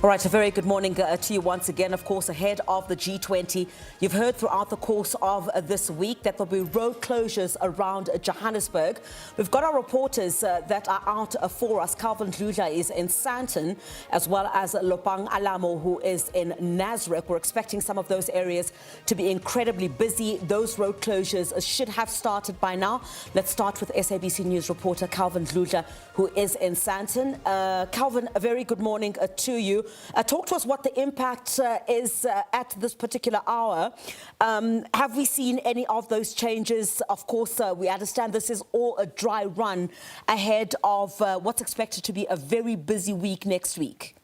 All right, a very good morning to you once again. Of course, ahead of the G20, you've heard throughout the course of this week that there'll be road closures around Johannesburg. We've got our reporters that are out for us. Calvin Dludla is in Sandton, as well as Lopang Alamo, who is in Nasrec. We're expecting some of those areas to be incredibly busy. Those road closures should have started by now. Let's start with SABC News reporter Calvin Dludla, who is in Sandton. Calvin, a very good morning to you. Talk to us what the impact is at this particular hour. Have we seen any of those changes? Of course, we understand this is all a dry run ahead of what's expected to be a very busy week next week.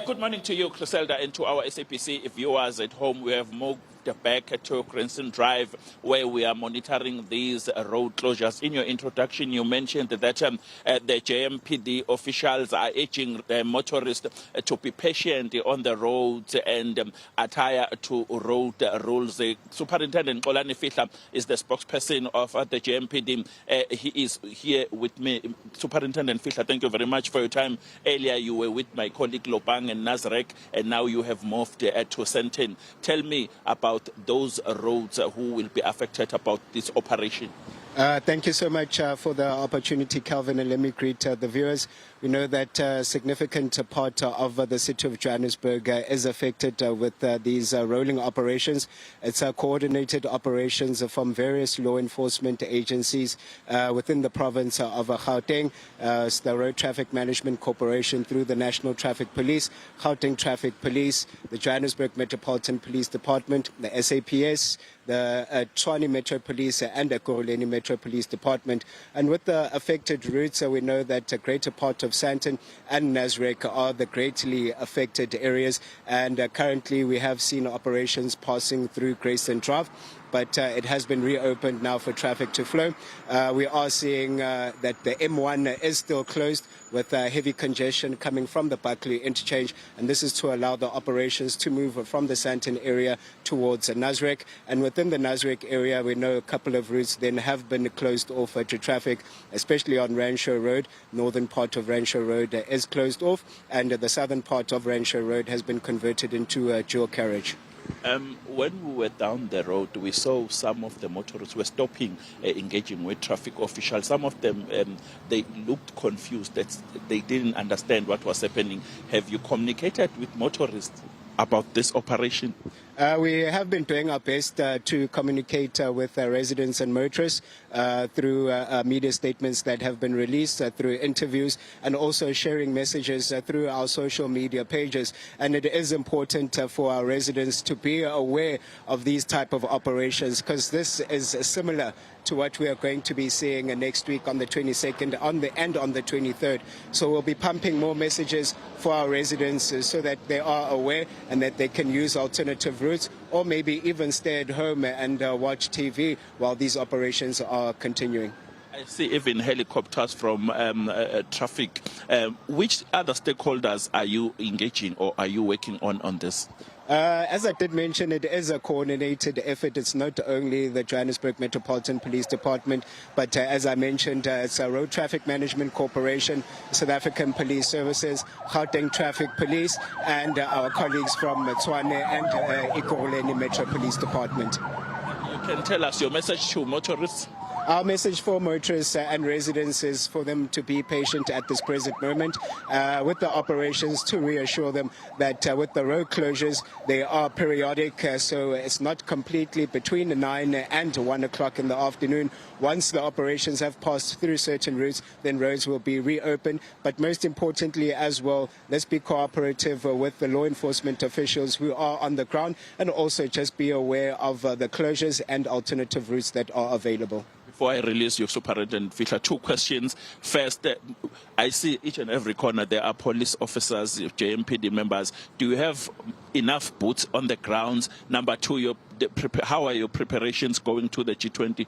Good morning to you, Griselda, and to our SABC viewers at home. We have moved back to Cranston Drive, where we are monitoring these road closures. In your introduction, you mentioned that the JMPD officials are urging the motorists to be patient on the roads and adhere to road rules. Superintendent Xolani Fihla is the spokesperson of the JMPD. He is here with me. Superintendent Fihla, thank you very much for your time. Earlier, you were with my colleague Lopang and Nasrec, and now you have moved to Sandton. Tell me about those roads who will be affected about this operation. Thank you so much for the opportunity, Calvin, and let me greet the viewers. We know that a significant part of the city of Johannesburg is affected with these rolling operations. It's coordinated operations from various law enforcement agencies within the province of Gauteng, the Road Traffic Management Corporation through the National Traffic Police, Gauteng Traffic Police, the Johannesburg Metropolitan Police Department, the SAPS, the Tshwane Metro Police and the Ekurhuleni Metro Police Department. And with the affected routes, we know that a greater part of Sandton and Nasrec are the greatly affected areas. And currently we have seen operations passing through Cranston Drive, but it has been reopened now for traffic to flow. We are seeing that the M1 is still closed with heavy congestion coming from the Buckley interchange, and this is to allow the operations to move from the Sandton area towards Nasrec. And within the Nasrec area, we know a couple of routes then have been closed off to traffic, especially on Rancho Road. Northern part of Rancho Road is closed off, and the southern part of Rancho Road has been converted into dual carriage. When we were down the road, we saw some of the motorists were stopping, engaging with traffic officials. Some of them, they looked confused, that they didn't understand what was happening. Have you communicated with motorists about this operation? We have been doing our best to communicate with residents and motorists through media statements that have been released, through interviews, and also sharing messages through our social media pages. And it is important for our residents to be aware of these type of operations, because this is similar to what we are going to be seeing next week on the 22nd and on the 23rd. So we'll be pumping more messages for our residents so that they are aware and that they can use alternative routes, or maybe even stay at home and watch TV while these operations are continuing. I see even helicopters from traffic. Which other stakeholders are you engaging or are you working on this? As I did mention, it is a coordinated effort. It's not only the Johannesburg Metropolitan Police Department, but as I mentioned, it's a Road Traffic Management Corporation, South African Police Services, Gauteng Traffic Police, and our colleagues from Tshwane and Ekurhuleni Metro Police Department. You can tell us your message to motorists? Our message for motorists and residents is for them to be patient at this present moment with the operations, to reassure them that with the road closures, they are periodic, so it's not completely between 9 and 1 o'clock in the afternoon. Once the operations have passed through certain routes, then roads will be reopened. But most importantly as well, let's be cooperative with the law enforcement officials who are on the ground, and also just be aware of the closures and alternative routes that are available. Before I release you, Superintendent Fihla, two questions. First, I see each and every corner there are police officers, JMPD members. Do you have enough boots on the grounds? Number two, how are your preparations going to the G20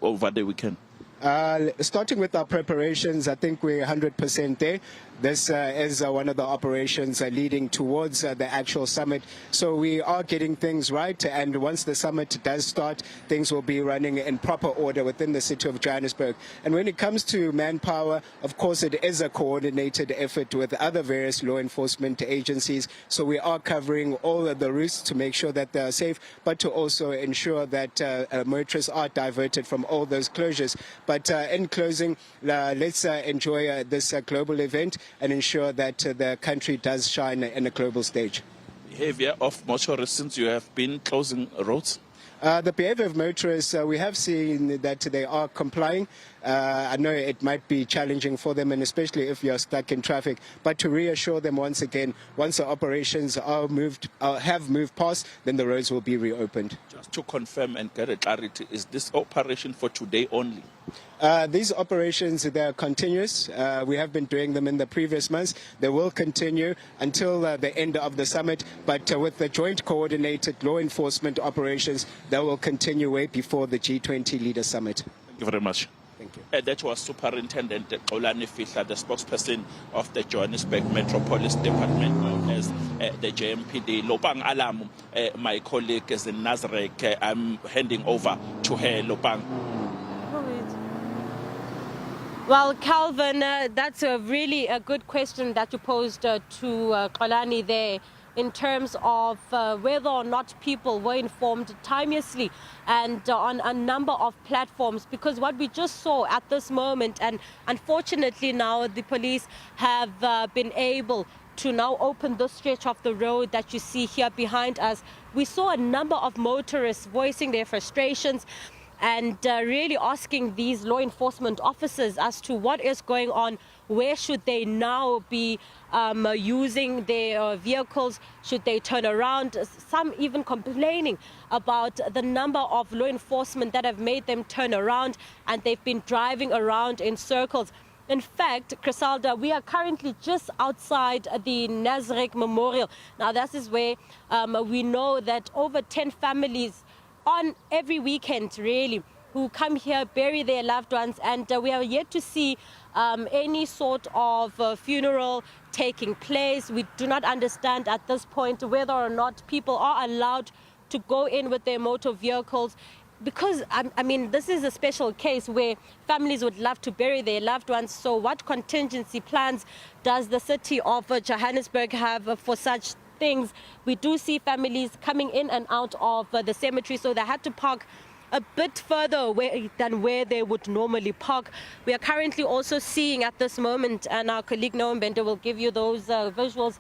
over the weekend? Starting with our preparations, I think we're 100% there. This is one of the operations leading towards the actual summit. So we are getting things right, and once the summit does start, things will be running in proper order within the city of Johannesburg. And when it comes to manpower, of course, it is a coordinated effort with other various law enforcement agencies. So we are covering all of the routes to make sure that they are safe, but to also ensure that motorists are diverted from all those closures. But in closing, let's enjoy this global event and ensure that the country does shine in a global stage. Behavior of motorists since you have been closing roads? The behavior of motorists, we have seen that they are complying. I know it might be challenging for them, and especially if you're stuck in traffic, but to reassure them once again, once the operations have moved past, then the roads will be reopened. Just to confirm and get a clarity, is this operation for today only? These operations, they are continuous. We have been doing them in the previous months. They will continue until the end of the summit, but with the joint coordinated law enforcement operations, they will continue way before the G20 Leader Summit. Thank you very much. Thank you. That was Superintendent Xolani Fihla, the spokesperson of the Johannesburg Metropolis Department, known as the JMPD. Lopang Alamu, my colleague is in Nazareth. I'm handing over to her, Lopang. Well, Calvin, that's really a good question that you posed to Xolani there, in terms of whether or not people were informed timeously and on a number of platforms, because what we just saw at this moment, and unfortunately now the police have been able to now open this stretch of the road that you see here behind us. We saw a number of motorists voicing their frustrations and really asking these law enforcement officers as to what is going on. Where should they now be using their vehicles? Should they turn around? Some even complaining about the number of law enforcement that have made them turn around, and they've been driving around in circles. In fact, Crisalda, we are currently just outside the Nazareth Memorial. Now, this is where we know that over 10 families on every weekend, really, who come here, bury their loved ones, and we are yet to see any sort of funeral taking place. We do not understand at this point whether or not people are allowed to go in with their motor vehicles, because, I mean, this is a special case where families would love to bury their loved ones. So what contingency plans does the city of Johannesburg have for such things? We do see families coming in and out of the cemetery, so they had to park a bit further away than where they would normally park. We are currently also seeing at this moment, and our colleague Noam Bender will give you those visuals,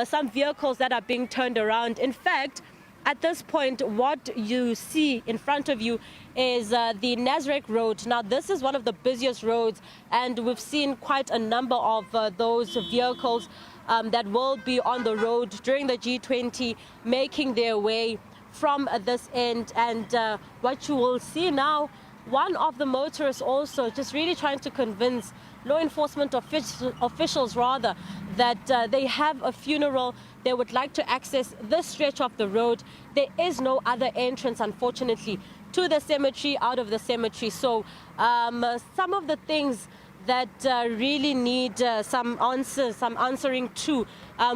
some vehicles that are being turned around. In fact, at this point, what you see in front of you is the Nazareth Road. Now, this is one of the busiest roads, and we've seen quite a number of those vehicles that will be on the road during the G20, making their way from this end. And what you will see now, one of the motorists also just really trying to convince law enforcement officials rather, that they have a funeral. They would like to access this stretch of the road. There is no other entrance, unfortunately, to the cemetery, out of the cemetery. So some of the things that really need some answers, some answering to.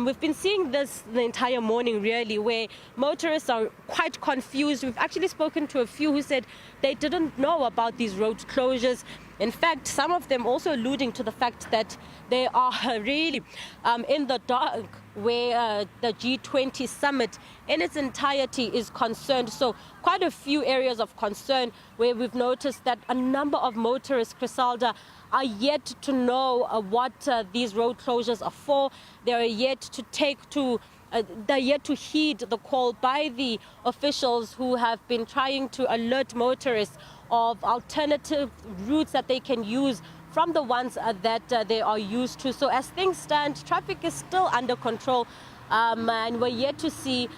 We've been seeing this the entire morning, really, where motorists are quite confused. We've actually spoken to a few who said they didn't know about these road closures. In fact, some of them also alluding to the fact that they are really in the dark where the G20 summit in its entirety is concerned. So quite a few areas of concern where we've noticed that a number of motorists, Crisalda, are yet to know what these road closures are for. They are yet to they're yet to heed the call by the officials who have been trying to alert motorists of alternative routes that they can use from the ones that they are used to. So as things stand, traffic is still under control, and we're yet to see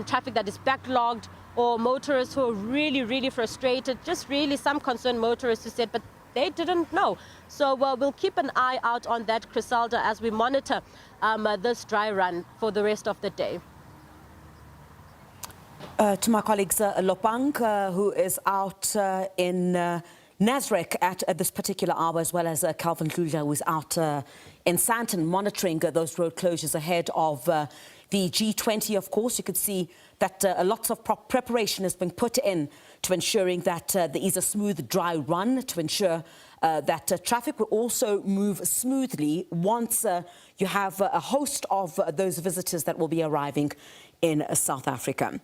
traffic that is backlogged or motorists who are really, really frustrated. Just really some concerned motorists who said, but they didn't know. So we'll keep an eye out on that, Crisalda, as we monitor this dry run for the rest of the day. To my colleagues, Lopang, who is out in Nasrec at this particular hour, as well as Calvin Kluja, who is out in Sandton monitoring those road closures ahead of the G20. Of course, you could see that lots of preparation has been put in to ensuring that there is a smooth, dry run, to ensure that traffic will also move smoothly once you have a host of those visitors that will be arriving in South Africa.